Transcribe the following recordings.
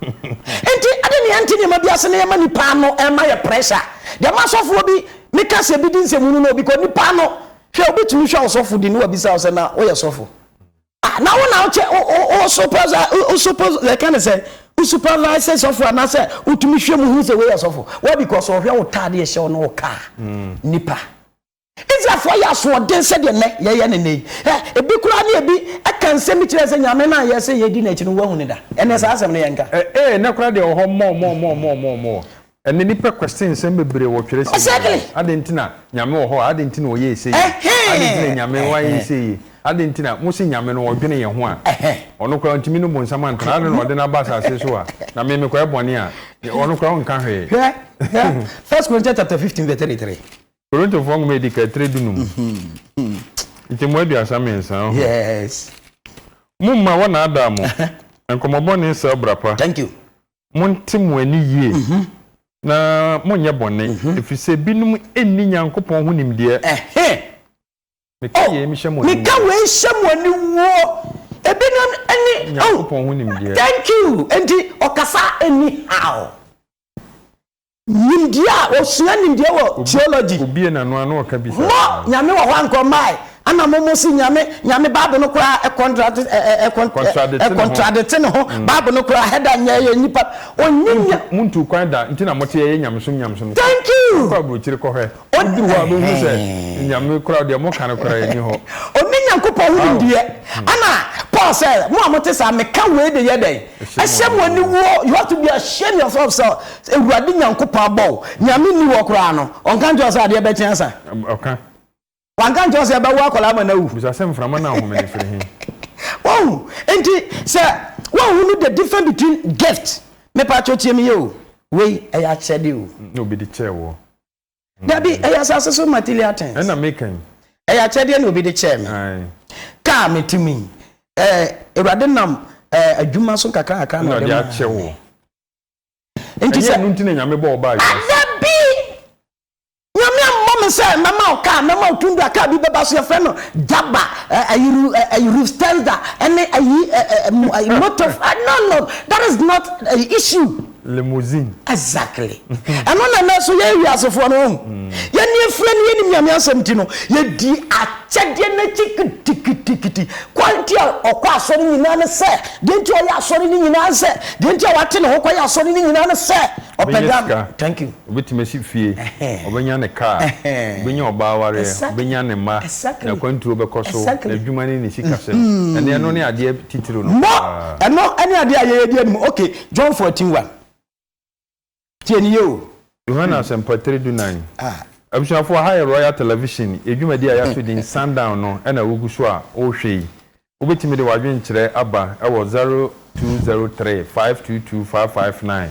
enti ade ne anti ne ma biase ne ma nipa no e ma ye pressure de ma sofo bi me ka se bi di nsemu no no because nipa no hwe obetumi hwe osofo di no obisa o se na o ye sofo na wo na o che o suppose they can say o supervisor sofo na say utumi hwe mu hu se we ye sofo why because o hwe wo tade ye hye no ka nipa Israel for ya so den se de ne ye ne nei ebi kura ne ebi aka nsem kire se nyame na ye se ye di na chi no wahu ne da ene sa asem ne ye nka ne kura de ho mo ene nipa question nsem bebre wo twere se adentina nyame wo ho adentina wo ye se adentina nyame wa ye se adentina mo se nyame no wo dwene ye ho a ono kura ntimi no bonsam antana ade no de na ba sa se so a na me kwa ebone a ono kura nka hwe 1 Corinthians chapter 15 verse 33 Toronto fong medical trade num. Iti mo adu asamensa. Yes. Mumma wana adamu. Enkomobone se brapa. Thank you. Monti mo ani yie. Na monye bone efise binum enni nyankopon hu nimde. Meka ye mi hyemo. Meka we hyemo ani wo. Ebinum ani nyankopon hu nimde. Thank you. Enti okasa any how. Nimdia osua nimdia wo theology obi na no anu oka bisa mo nyame wo ho anko mai ana momo si nyame bible no kura contradict no ho bible no kura header nya ye nipa onyinya muntu kwan da ntina mote ye nyamsom thank you kwa bu chiri ko he oduru wa bo hu se nyame kura de mo kan kura ye ni ho ominya nkopɔ hu nimdia ana Paul said mo amote sa me ka we de ye den asem woni wo you have to be ashamed of yourself ewurade nyankopɔ abɔ nyame ni wo kura no onka njo sa de be chen sa okay wanka njo se be wo akola ma na wu bisa sem frama na ho me ne fere he wow enti say wo hu the difference between gift me pa cho tie me yo we e ya chede o no be the chair wo dabi e ya sase so material things and na making e ya chede no be the chair me ai ka metimi ewrade nam adwuma so kakaka na de ya chewo enti say nunti nyame bo ba dabi nyame say mama oka mama otundu aka bi beba so yefre no daba ayiru standard any ayi motor no that is not an issue limousine exactly and on na so ye wiasofo no ye ne efre ne ye nyame asem ti no ye di achede na tikiti quality okwa asori nyina ne se de nti o ya asori ni nyina se de nti o wate ne ho kwa ya asori ni nyina ne se opega thank you obetime si fie obenya ne car obenya obaware obenya ne ma na kwanturo bekoso na dwuma ne sika se ene no ne ade titiro no eno ene ade aye die no okay John 14:1 tieni yo Yohana Sempatre do 9 abusafo high royal television edwumadi aya so din sundown no na wogu so a o hwei obetime de wadwen kire aba e wo 0203522559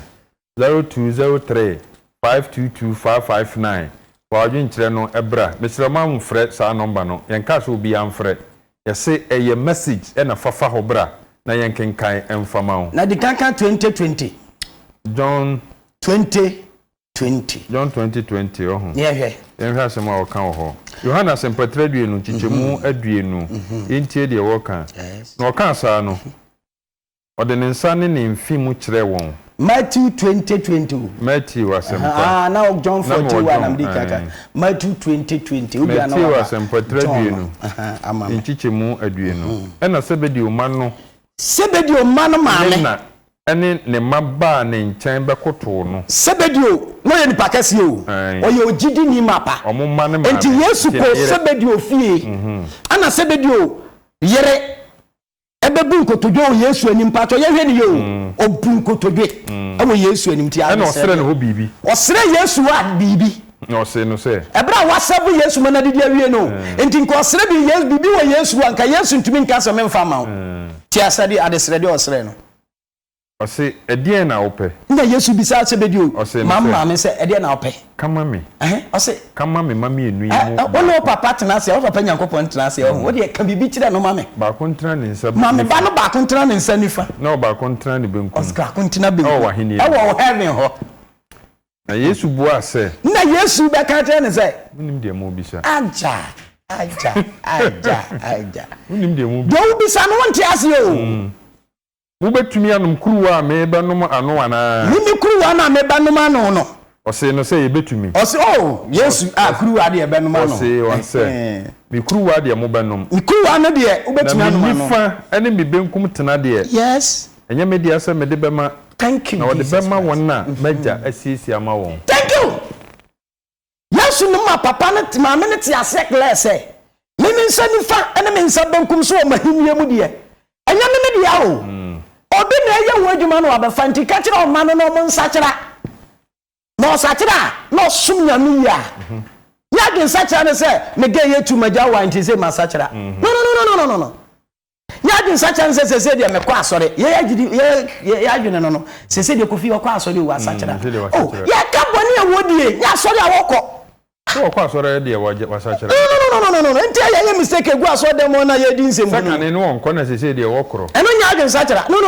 0203522559 wadwen kire no ebra mesrama mfre sa number no yenka so obi amfre yese eye message na fafa ho bra na yenkenkan emfama ho na di kanka 2020 John 2020 John 2020 oh yeah yenhwa sema wo kan ho Yohana Sempatre duenu chichemu aduenu entie de wo kan na wo kan sa no ode ne nsa ne ne mfimu kire won Matthew 2020 Matthew Sempatre now John 41 am di kaka Matthew 2020 obi ana wa Sempatre duenu chichemu aduenu ena sebedi o mano maame ene ne maba ne nchen bekoto no sebedio no ye nipa kese o oye ogidi ni mapa omumma ne ma enti Yesu ko sebedio fie ana sebedio yere ebebu nkotojo Yesu anim pato ye hwe ni yo obu nkotojo awo Yesu anim ti ana osere ne ho bibi osere Yesu wa bibi no se no se ebra wasabu Yesu mana didi awie no enti nko osere bi Yesu bibi wo Yesu anka Yesu ntumi nka so memfa ma wo ti asade adesere de osere no ose edie na ope nda Yesu bisa sebedio mama me se edie na ope kama me ose kama me mama enu yi wo papa tena se wo papa nyankopon tena se wo de ka bibi kire no mama ba kontra ne nsa mama ba no ba kontra ne nsa nifa na ba kontra ne benku oska kontra benku o wa hini wo heaven ho na Yesu bua se na Yesu be ka tena ne se unim de mo bisa aja unim de mo do bisa no wonte ase o Wobetumi anum kuruwa me ba nom ano ana. Mimi kuruwa na me ba nom ano no. Ose no say ebetumi. Ose Yesu kuruwa de be nom ano. Ose onse. Mi kuruwa de mo ba nom. Mi kuruwa no de wobetumi anum ano. Na fa ene mi benkum tena de. Yes. Enye me de ase me de be ma. Thank you. Na wode be ma won na meja asisi ama won. Thank you. Yesu no ma papa no tima me ne ti ase klese. Mimi nsa nifa ene me nsa benkum so o mahimie mu de. Enye me de ya o. Obi na ye wo adwuma no abafa nti ka kire o ma no mo nsa kira. No sa kira no sum nyame ya. Ya de nsa kira ne se me ge ye tu magya wa nti se ma sa kira. No. Ya de nsa kira se se de me kwa asore. Ye adwene no. Se de kofi kwa asore wa sa kira. Oh, ya ka boni e wodie. Ya asore awoko. So kwa asore de wa sa kira. No. Nti ye mistake egu asore dem na ye di nsem. Saka ne no onko na se de wokro. Eno nya de nsa kira. No.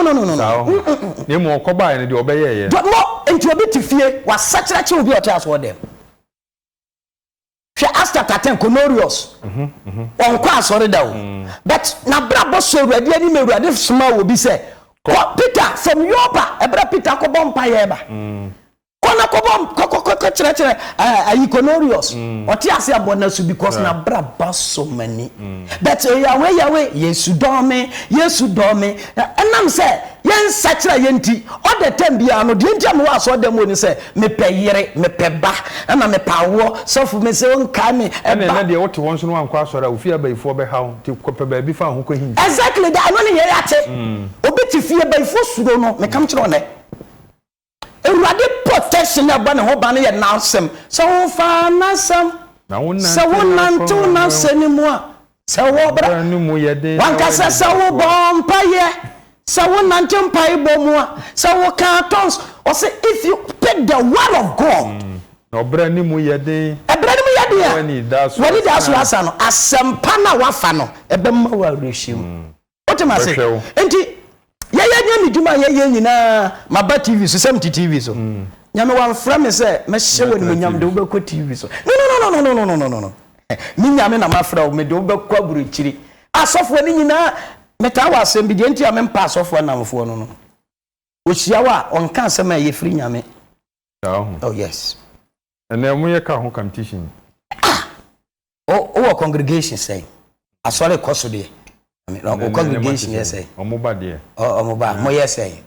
Ne mo okoba ye de obeye ye. Mo enti obi tifie wa sa kira che obi ote asore dem. She asked at 10 Cornelius. On kwa asore da o. But na brabo so awurade ani me awurade soma wo bi say, Peter from Yopa, ebra Peter ko bompa ye ba. Kona ko bom ko kire ayi Cornelius. Oti ase abona su because na braba so many. But Yahweh Yesu do me. Enam say yen sakira yenti. All the time bia no de ntia me wa so dem oni say me peyere me peba na me pawo so fu me say on ka me ene na de wote won so no ankwa asora ofi abaifo be hawo ti ko pe ba bi fa ho ko hin. Exactly that no ne ye yate. Obi ti fie abaifo suro no me kam kire one. Ewurade protection na ba ne ho ba ne ye nansem. So wo fa nansem. Na wonna. So wonnantu nansem ni mu a. So wo bra. Wanka se wo bompa ye. So wonnantu mpai bomu a. So wo cartons. Or say if you pick the word of God. No bra ni mu ye den. Ebra ni mu ye den ya. When that's asa no. Asempa na wafa no. Ebe ma wa rehim. What am I say? Enti ye djuma ye nyina maba TV so 70 TV so nyame wan fra me say me hye woni mo nyam de wo be ko TV so no mi nyame na mafra wo me de wo be ko aburuchiri asofo ni nyina meta wa asem bi de enti ame mpa asofo na mfo no ohia wa onka asem a ye firi nyame oh yes and then we ka ho competition oh congregation say asore koso de o congregation yes say omoba de omoba mo yes say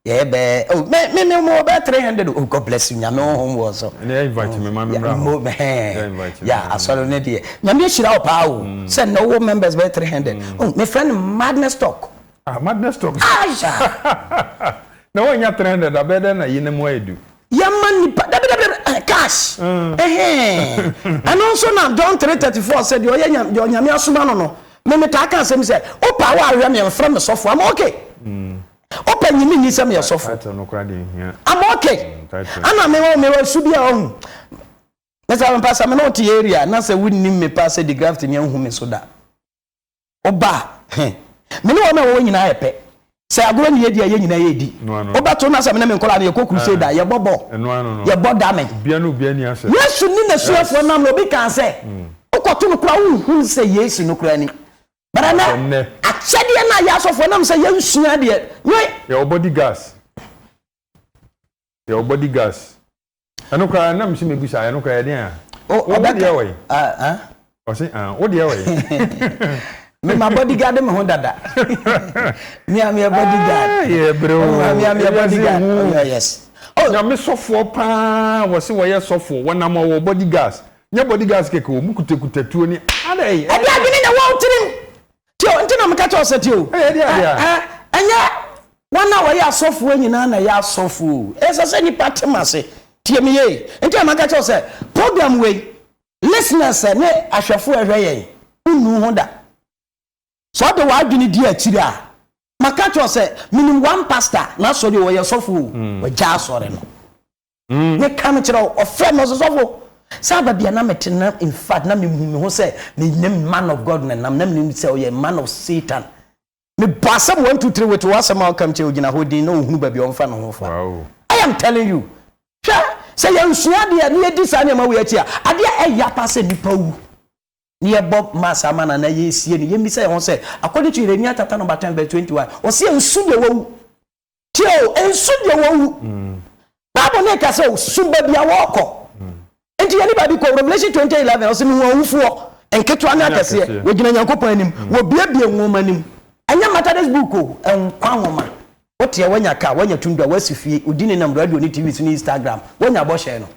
yeah be me mo be 300 oh God bless you nyame home was so and invite me man yeah asoro ne de nyame hira o pa o say no members be 300 oh my friend madness talk madness talk no one ya 300 abeda na yinemu edu Yamani cash and also now John 3:34 said your nyame asoma no me ta kan say me say o pa wa awe me from me sofo am okay o pa nyimi ni say me sofo am okay ana me wa su bia o me say me pass me no ti area na say wunni me pass the graft ni hu me so da o ba me no na wo nyina yepe say agoro ni yedi ye nyina yedi o ba to na say me na me nkola na ye ko crusade da ye bobo ye boda me bia no bia ni ase Yesu ni na suafo nam no bi kan say o ko to no kura hu say Yesu no kura ni Barana achede na ya sofo nam say yansua de your body gas anu kra nam si mebusa anu kra de a o de away o say o de away me my bodyguard me ho dada me am your bodyguard yeah bro me am your bodyguard oh yes na me sofo pa wo se wo ye sofo wonam wo body gas nya body gas keke o mukutekuta tuo ni adai abi agini na wo tirim tio ntina me ka cho se tio anya wana wo ya sofo nyina na ya sofo esa se ni patemase tie me ye ntina me ka cho se program we listeners ne ahwefo ehwe ye unu ho da so de wa adwini di akiri a maka cho se minim one pastor na so de wo ye sofo wo ja sore no ne kam kire o friend no sofo Saba bia na metena in fact na me ho say me man of God na me say o man of Satan me basam 1 2 3 with wasam come che ogina hodin no hunu ba bia on fa no ho fa I am telling you say yan suade ya ne di sa ne ma we achi a ade e ya pa se nipa wu near Bob Massamana na ye see ni yemi say won say according to Jeremiah chapter number 10 verse 21 o say ensu de wo tio ensu de wo Bible na ka say su ba bia wo ko enti anybody ko Revelation 20:11 o say mi wo wufo enketo ana kase wo gina Nyankopon anim wo biabia nwoma anim anya Methodist book o enkwa nwoma wo tie wanya ka wanya tundwa wasifie udini na radio ni TV ni Instagram wanya bo share no.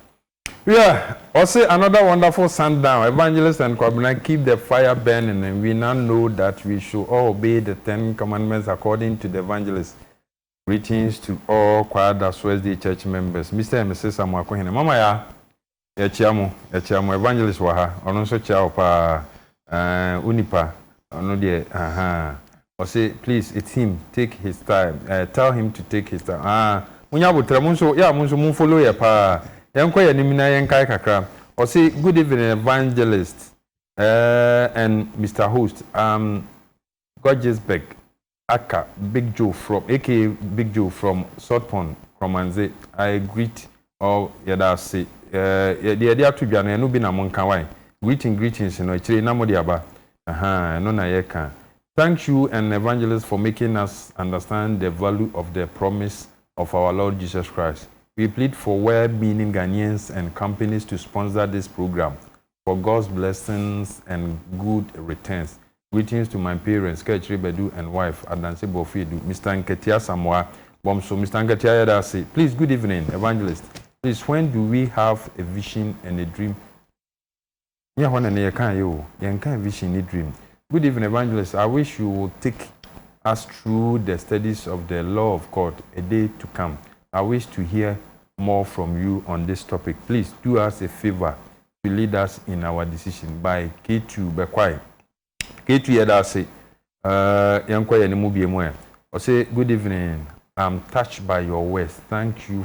Yeah, also another wonderful sundown. Evangelist and Kwabena, keep the fire burning, and we now know that we should all obey the 10 commandments according to the evangelist. Greetings to all Kwadas Wednesday church members. Mr. and Mrs. Amwakohene. Mama ya, echiamo evangelist waha. Ono so chia pa unipa. Ono de say please, it's him. Take his time. Tell him to take his time. Munya butra munso ya munso mun follow ya pa. Yanko ya nimina yankai kakra. Or say good evening evangelist and Mr. Host. Gorgeous Beck, Aka Big Joe from aka Big Joe from Southpond, Kromanze. I greet all yada say the idea to be no be na monka why. Greetings no chire na modi aba. No na yeka. Thank you and evangelist for making us understand the value of the promise of our Lord Jesus Christ. We plead for well-meaning Ghanaians and companies to sponsor this program for God's blessings and good returns. Greetings to my parents, Kechri Bedu and wife, Adanse Bofidu, Mr. Nketia Samoa, Bomso, Mr. Nketia Yadasi. Please, good evening, evangelist. Please, when do we have a vision and a dream? Yeah, when you can vision and dream. Good evening, evangelist. I wish you would take us through the studies of the law of God a day to come. I wish to hear more from you on this topic. Please do us a favor to lead us in our decision by K2 Bekwai. K2 Yadase, Yankwaya Nimubi Moya. I say, good evening. I'm touched by your words. Thank you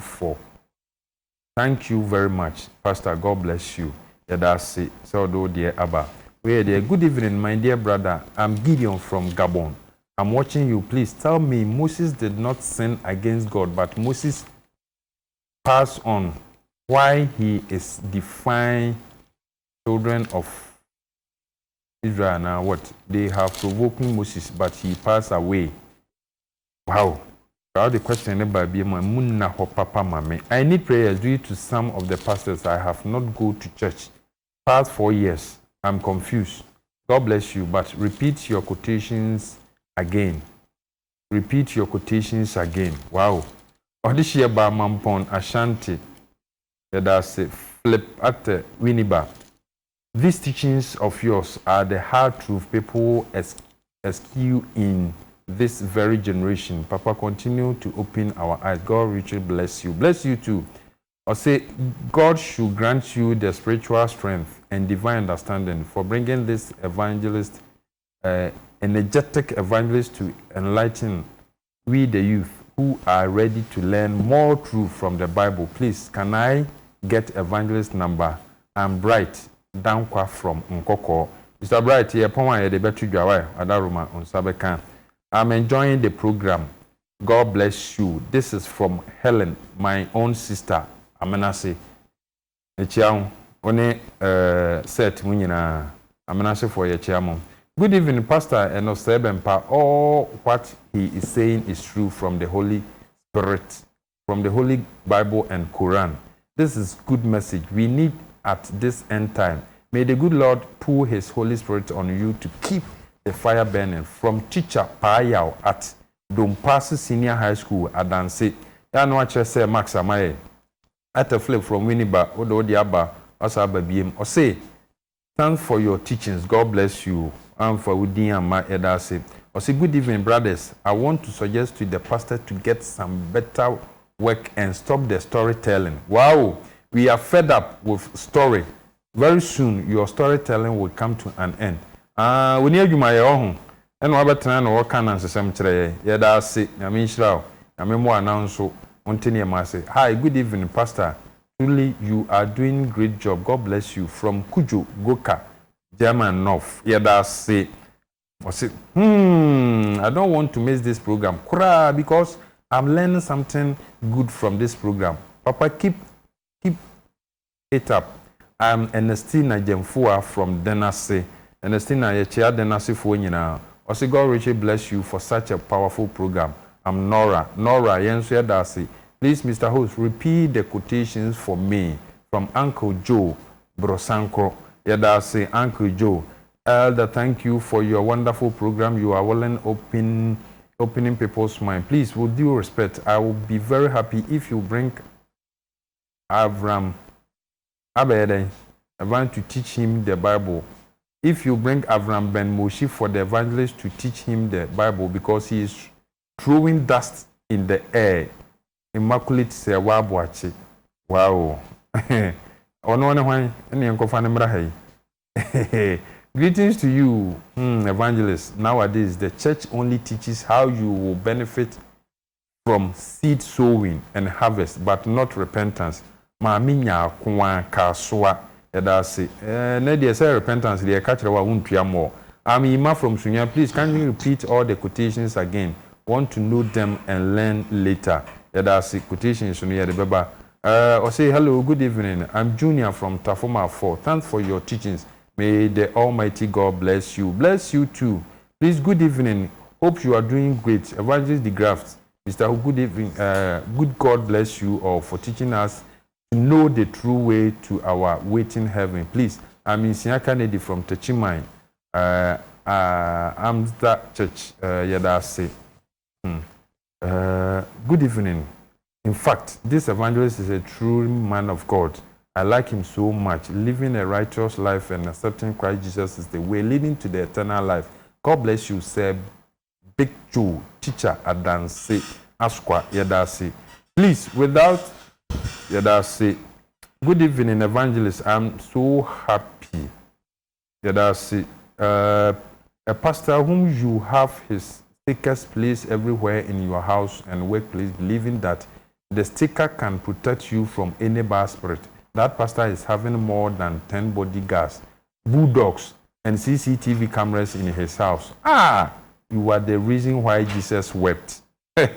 very much, Pastor. God bless you. Yadase, so dear Abba. Good evening, my dear brother. I'm Gideon from Gabon. I'm watching you. Please tell me, Moses did not sin against God, but Moses passed on why he is defying children of Israel. Now what? They have provoking Moses, but he passed away. Wow. The question about I need prayers due to some of the pastors I have not go to church. Past 4 years. I'm confused. God bless you, but repeat your quotations again. Repeat your quotations again. Wow. Odishia ba mampon Ashanti. That's a flip at Winneba. These teachings of yours are the hard truth people eschew in this very generation. Papa, continue to open our eyes. God richly bless you. Bless you too. Or say, God should grant you the spiritual strength and divine understanding for bringing this evangelist, energetic evangelist to enlighten we the youth who are ready to learn more truth from the Bible. Please, can I get evangelist number? I'm Bright, Dankwa from Nkoko. Mr. Bright, here, I'm enjoying the program. God bless you. This is from Helen, my own sister. Amenase. Echiao, one set munyina. Amenase for Echiamo. Good evening, Pastor and Osebempa. All what he is saying is true from the Holy Spirit, from the Holy Bible and Quran. This is good message we need at this end time. May the good Lord pour his Holy Spirit on you to keep the fire burning. From teacher Payao at Dompasi Senior High School, Adanse. Yanwache say Max Amaye. At a flip from Winneba, Odo Diaba, Osaba BM. Or say, thanks for your teachings. God bless you. And for Udi and my Edase. Or say, good evening, brothers. I want to suggest to the pastor to get some better work and stop the storytelling. Wow, we are fed up with story. Very soon, your storytelling will come to an end. We need you, my own. And what about time or can answer some today? Yeah, that's it. I mean, Shroud. I mean, more announce so. Hi, good evening, Pastor. Truly, you are doing great job. God bless you. From Kujo, Goka, German North. Yeah, that's it. I said, I don't want to miss this program. Because I'm learning something good from this program. Papa, keep it up. I'm Ernestina Jemfua from Denase. Ernestina Yechia Denasifo nyina. Osi God richly bless you for such a powerful program. I'm Nora. Nora Yensu Yadasi. Please, Mr. Host, repeat the quotations for me from Uncle Joe Brosanko. Yadasi, Uncle Joe. Elder, thank you for your wonderful program. You are well and opening people's mind. Please, with due respect, I will be very happy if you bring Avram Abede to teach him the Bible. If you bring Avram Ben Moshe for the evangelist to teach him the Bible, because he is throwing dust in the air. Immaculate Sewabuachi. Wow. Greetings to you, evangelist. Nowadays, the church only teaches how you will benefit from seed sowing and harvest, but not repentance. Maminya kwa kaswa edasi. Nedia say repentance. The catch wa untuya more. I'm Ima from Sunya. Please, can you repeat all the quotations again? Want to know them and learn later. Edasi quotations Sunya the beba. Or say hello, good evening. I'm Junior from Tafoma 4. Thanks for your teachings. May the Almighty God bless you. Bless you too. Please, good evening. Hope you are doing great. Evangelist De Graft. Mr. Good evening. Good God bless you all for teaching us to know the true way to our waiting heaven. Please, I'm in Sinya Kennedy from Techimai. Amsda Church. Yadase. Good evening. In fact, this evangelist is a true man of God. I like him so much. Living a righteous life and accepting Christ Jesus is the way leading to the eternal life. God bless you, sir. Big Joe, teacher, Adanse, Asqua, Yadasi. Please, without Yadasi. Good evening, evangelist. I'm so happy. Yadasi. A pastor whom you have his stickers placed everywhere in your house and workplace, believing that the sticker can protect you from any bad spirit. That pastor is having more than 10 bodyguards, bulldogs, and CCTV cameras in his house. You are the reason why Jesus wept. Good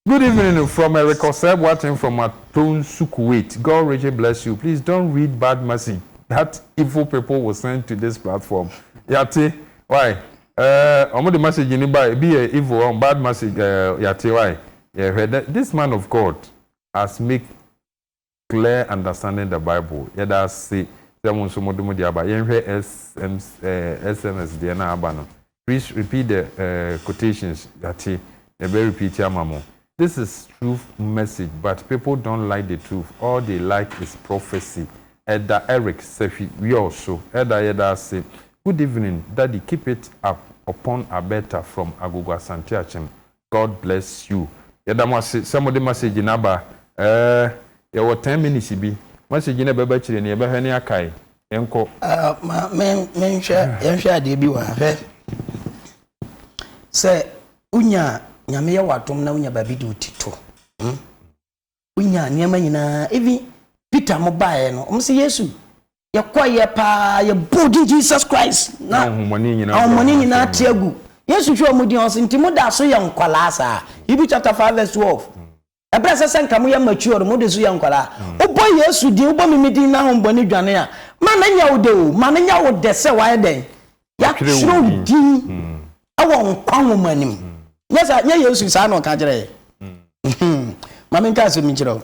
evening from Eric Oseb, watching from Aton Sukuwait. God richly bless you. Please don't read bad message that evil people will send to this platform. Yati, why? The message in be a evil bad message. Yati, why? This man of God has made clear understanding the Bible. Yada say someone so modumo diaba. SMS diana abano. Please repeat the quotations. Yati, repeat mamo. This is truth message, but people don't like the truth. All they like is prophecy. Edda Eric Sefi, we also. Edda Yeda say, good evening, Daddy. Keep it up upon a better from Agogo Santiachem. God bless you. Yeda must some of the message in Abba. There were 10 minutes. Message in a baby children, a behany akai. Enko. Men share the biwa. Say, Unya, Yamia watum na unya babidu tito. Unya, Niamana, even Peter Mobile, no, Yesu. Ya quiet pa, ya body Jesus Christ. Na, money in our tiagu. Yes, you show Mudians in Timoda, so young Kwalasa. Hebrew chapter 5, verse 12. A brother said, come here, mature, Modis young Kwala. Oh boy, yes, you do, but me meeting now on Bonnie Janea. Mananya do, Mananya would desse why then. Yak show D. I won't come money. Yes, I know you son on Cadre. Maminka Simichero.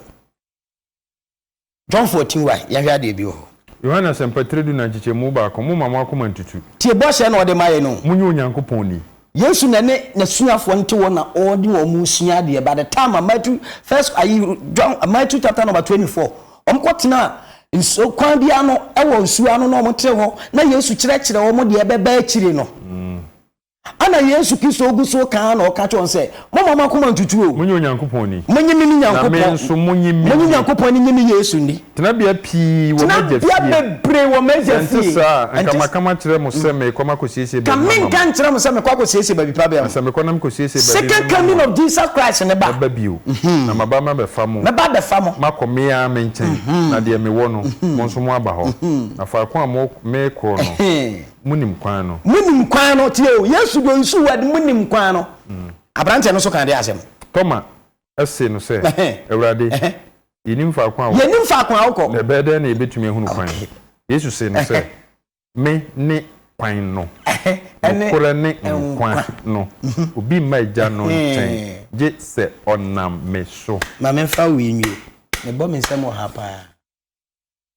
John 14, why? You had debut. Johannes and Petredu Najiche Muba, Comuma Marcoman to Tiaboshan or the Mayano. Munyo Yankoponi. Yes, Nasuna Fontuana or the Musiadia. By the time I met you, first I John Matthew chapter number 24. Quatina in so Quandiano, I was Suano Montero, na Yesu Church or Modia Bechino. Ana Yesu Kristo ogu so kan na o ka chon say mama kuma ntutu o munyo nyankoponi munyi mi nyankopon na so munyi nyankopon ni mi Yesu ni tena bia pi wo meje fi tena bia bebre wo meje fi ntisa nkama kama kire mo se me koma ko siesie be mama kamin kan kire mo se me kwa ko siesie ba bi pa be se me konam ko siesie be second coming of Jesus Christ ne ba bio na mabama be famo me ba be famo makomia me nchen na de me wo no mo nso mo aba ho afa kwa mo me kro no munim kwan no tie o Yesu go nsu wad munim kwan no abrante no so kan de asem toma ese no se ewrade yenim fa kwan awko na bede na ebetumi ehunu kwan Yesu se no se me ne kwan no nokora ne nkwa no obi maja no nchen je se onam me so ma me fa wi nwi me bo me nsem ha pa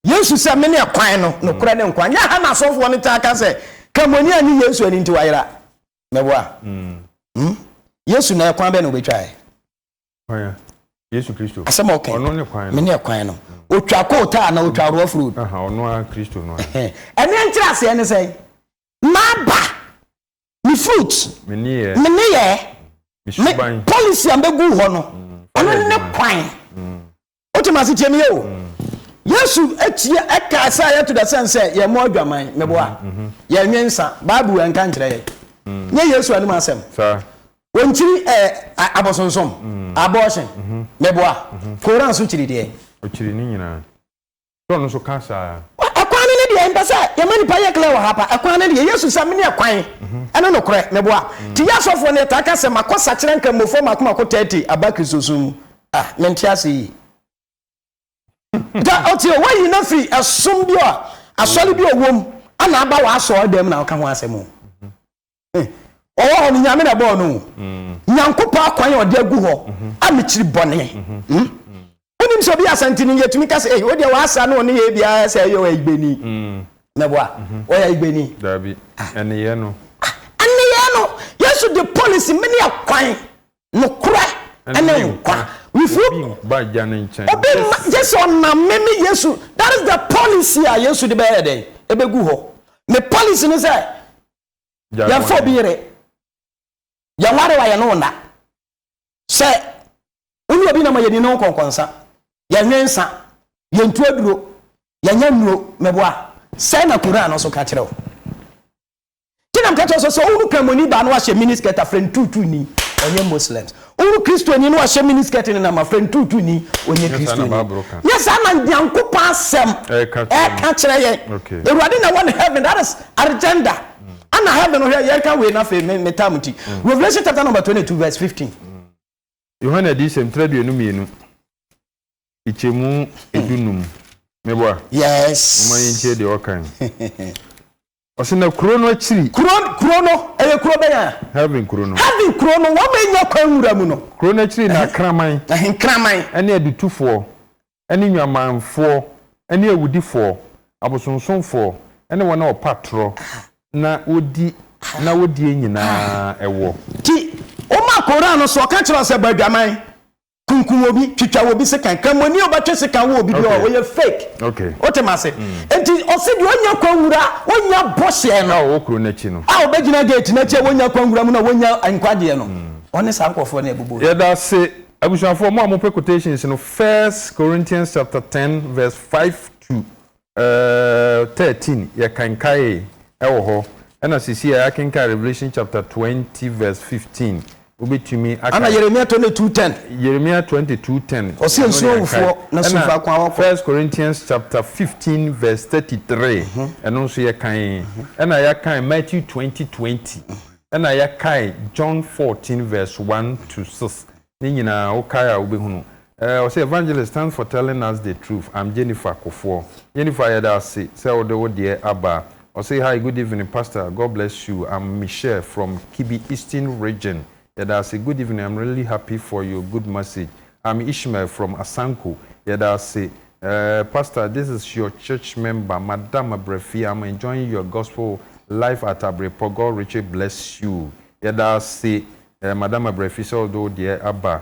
Yesu se me ne kwan no nokora ne nkwa nya ha na sofo ne ta ka se kamoni ani Yesu ani nti wayira me bo a Yesu na kwan be no betwa e oya Yesu Kristo asem okay ono ne kwan no me ne kwan no otwa ko ta na otwa ro fruit ono a Kristo no ene ntira se ene sei maba mi fruit me ne ye me policy ambegu ho no ono ne kwan otimasi tiemi yo Yesu etie eka sa ya to the sense ye mo adwaman me bo a ye nwensa bible en kan kire ye nye Yesu ani masem sa wonchiri abosonsom abortion me bo a Quran so chiri de o chiri ni nyina so no so ka sa akwan ne de empasa ye mani pa ye kle wa hapa akwan ne de Yesu sa me ne akwan ene no kore me bo a ti ya sofo ne ta ka se makosa kire nka mofo makoma ko 30 abakrisosum mentiase da oti o wayi na fi asom bi a asori bi owom ana aba wa aso dem na ka ho asem o nyame na bo no nyankopa akwan o de agu ho amechiri bone onim so bi asantini yetumi ka se o de wa asa na oni ye bia se yo igbeni na bo a o ya igbeni dabi ene ye no Yesu the policy many akwan no kura ene nkwa we feel ba jane nchen just on na meme Yesu that is the policy a Yesu de be dey ebegu ho me policy no say ya fo biire ya ware wa ya no nda say unu obi na ma yedi no konkonsa ya nwensa ya ntu aduro ya nyanuo meboa say na Quran no so ka kire o tinam ka so unu kamoni ba no wa she miniskirt a friend tutu ni onye Muslims unu Kristo ni no wa she miniskirt ni na ma friend tutu ni onye Kristo ni yes ana nyankopa asem ka kire ye Ewurade na one heaven that is agenda ana heaven no here can we na fe metamuti Revelation chapter number 22 verse 15 Yohana di sem traduenu mienu ichemu edunum meboa yes uma yinche de okan osina krono achiri krono eye kro be ya heaven krono wa menya kwanwura mu no krono achiri na kraman ene adutufo ene nwamanfo ene awudifo abosonsonfo ene wona opatro na wodi enyina ewo ti o ma Quran no so ka kira se badwaman kunkun obi twitwa obi se kan kamoni obatwe se kan wo obi bi o ye fake o te ma se enti o se di onya kwanwura onya boshe no o kro na chi no obegina gate na chi onya kwanwura mu na onya ankwaje no one sa nkofo na ebubo ye da se abusuafo mo amope quotations no 1 Corinthians chapter 10 verse 5 to 13 ye kankai ewo ho na sisi ya kankai Revelation chapter 20 verse 15 ubetumi ana Jeremiah 22:10 Jeremiah 22:10 osenso wufo na sufa kwa wako 1 Corinthians chapter 15 verse 33 eno so ye kan na ya kan Matthew 20:20 na ya kan John 14 verse 1 to 6 ni nyina o kai a obehunu o say evangelist stands for telling us the truth. I'm Jennifer Kofo. Jennifer yada say wo de aba o say hi, good evening pastor, God bless you. I'm Michelle from Kibi Eastern region. Yada say good evening, I'm really happy for your good message. I'm Ishmael from Asanko. Yada say pastor, this is your church member Madam Abrefi. I'm enjoying your gospel life at Abrepo. God richly bless you. Yada say Madam Abrefi so do de aba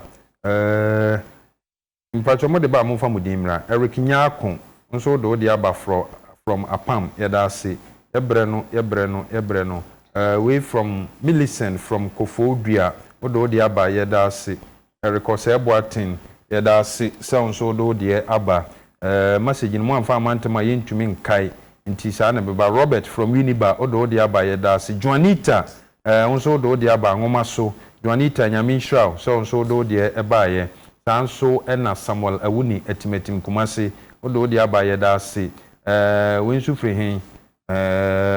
mpacho mo de ba mo fa mo dimra Eric Nyakon nso do de aba from Apam. Yada say ebre no we from Millicent from Kofodua do de aba. Yada say Eric Oseboatin. Yada say so do de aba message mo amfa amantama yentumi nkai nti sa na beba Robert from Uniba do de aba. Yada say Juanita nso do de aba ngoma so Juanita Nyamin Shraw so do de eba ye sanso ena Samuel Awuni etimetim Kumase do de aba. Yada say wensu free hen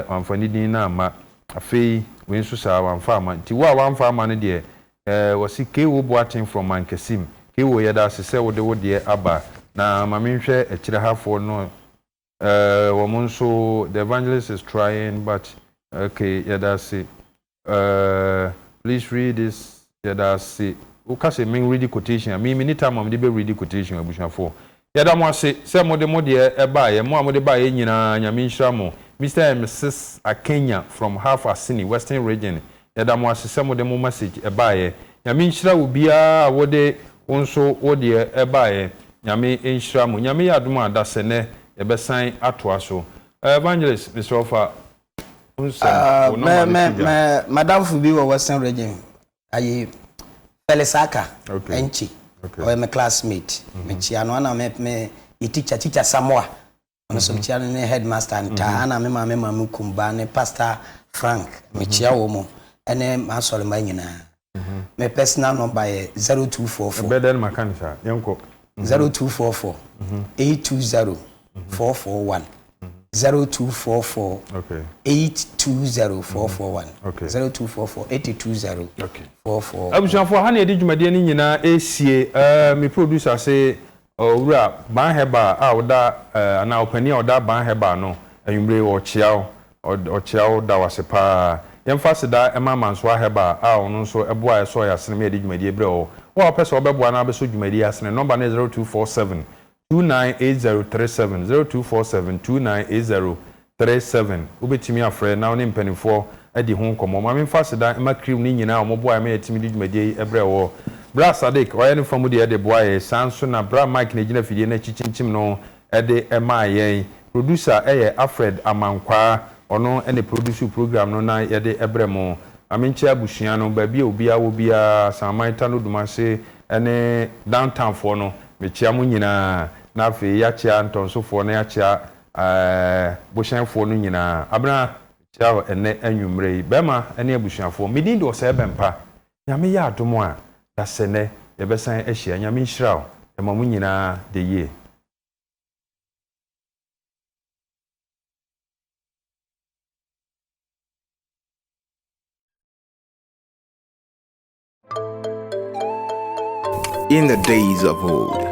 amfani din na ma afei wensu sa wamfa ama nti wa wamfa ama ne de wasi kewo boatin from Mankesim kewo. Yada say se wo de aba na maminhwe akirehafo no woman so the evangelist is trying, but okay, yeah, that's it. Please read this. Yeah, that's it. Okay, say me read the quotation. Me anytime I'm the read the quotation. Abushna for. Yeah, that one say mo de e ba ye mo de ba ye nyina nyame nhira mo. Mr. and Mrs. Akenya from Half Asini, Western Region. Yeah, that one say mo de mo message e ba ye. Nyame nhira obi a wo de wonso wo de e ba ye. Nyame nhira mo. Nyame ya adom adase ne e be san atoa so. Evangelist Mr. Offer Madam Fubi wa Western Region. Ayi Felisaka Enchi. Or my classmate. Me chiano na me teacher Samoa. Ono so chiano ne headmaster nta ana me mama mukumba ne pastor Frank. Me chia wo mo. Ene masole ma nyina. My personal number is 0244. Better than mechanical. Yanko. 0244 820 441. 0244 820 441. 0244 820 441. Abushafo ha na edi dwumade ni nyina esie me producer say owura ban heba a oda ana opani a oda ban heba no anwumre ochiao da wasepa yemfa seda ema manso heba a ono nso eboa eso ya sene me edi dwumade ebre o wa pese obeboa na abeso dwumade asene number na 0247 298037 0247 298037 ubetimi afre na oni mpanifo edi ho nkomo ma memfa seda ema cream ni nyina omoboa me etimi di dwumade ebre wo bra sadik oye ne famu de ede boaye sanso na bra mike na gina fidie na chichimchim no ede ema yen producer eye Alfred Amankwa ono ene produce program no na yede ebre mo aminchi abusua no ba bia obia wo bia samaita no dumase ene downtown fo no mechia mu nyina na afi ya chia ntonsofo na ya chia boshanfo no nyina abna chia ene anwumre bema ene abusuafo midin do se bempa nyame ya adomo a da sene yebesan ahia nyame nhyiraw emamu nyina de ye. In the days of old,